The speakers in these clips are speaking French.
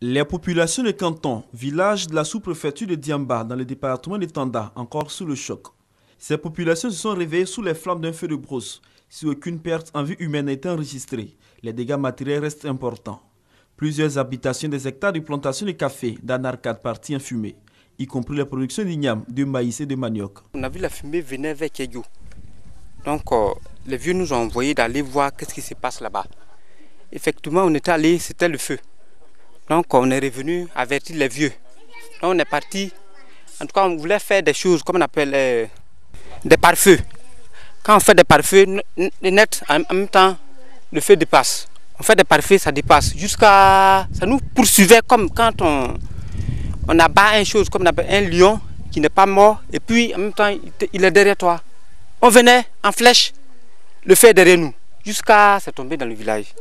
Les populations des cantons, villages de la sous-préfecture de Diamba, dans le département de Tanda, encore sous le choc. Ces populations se sont réveillées sous les flammes d'un feu de brousse. Si aucune perte en vie humaine n'a été enregistrée, les dégâts matériels restent importants. Plusieurs habitations des hectares de plantations de café dans Arcade parties en fumée, y compris la production d'igname, de maïs et de manioc. On a vu la fumée venir vers Kédio. Donc les vieux nous ont envoyé d'aller voir qu'est-ce qui se passe là-bas. Effectivement, on était allé, c'était le feu. Donc on est revenu avertir les vieux. Donc on est parti. En tout cas, on voulait faire des choses comme on appelle des pare-feux. Quand on fait des pare-feux net, en même temps, le feu dépasse. On fait des pare-feux, ça dépasse. Jusqu'à... Ça nous poursuivait comme quand on abat une chose, comme on appelle un lion qui n'est pas mort. Et puis en même temps, il est derrière toi. On venait en flèche, le feu est derrière nous. Jusqu'à se tomber dans le village.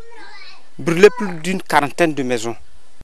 Brûler plus d'une quarantaine de maisons.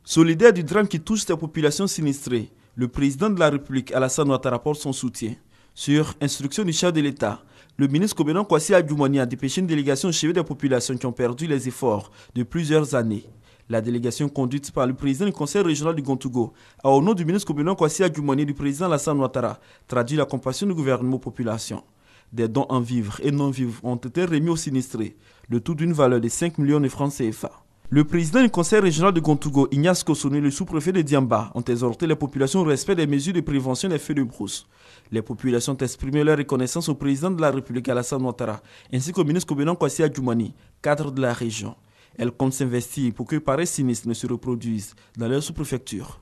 Solidaire du drame qui touche ces populations sinistrées, le président de la République, Alassane Ouattara, apporte son soutien. Sur instruction du chef de l'État, le ministre Kobenon Kwasi Adjoumani a dépêché une délégation chez des populations qui ont perdu les efforts de plusieurs années. La délégation conduite par le président du conseil régional du Gontougo a, au nom du ministre Kobenon Kwasi Adjoumani et du président Alassane Ouattara, traduit la compassion du gouvernement aux populations. Des dons en vivres et non-vivres ont été remis aux sinistrés, le tout d'une valeur de 5 millions de francs CFA. Le président du conseil régional de Gontougo, Ignace Kossoni, et le sous-préfet de Diamba ont exhorté les populations au respect des mesures de prévention des feux de brousse. Les populations ont exprimé leur reconnaissance au président de la République, Alassane Ouattara, ainsi qu'au ministre Kobenon Kwasi Adjoumani, cadre de la région. Elles comptent s'investir pour que pareils sinistres ne se reproduisent dans leur sous-préfecture.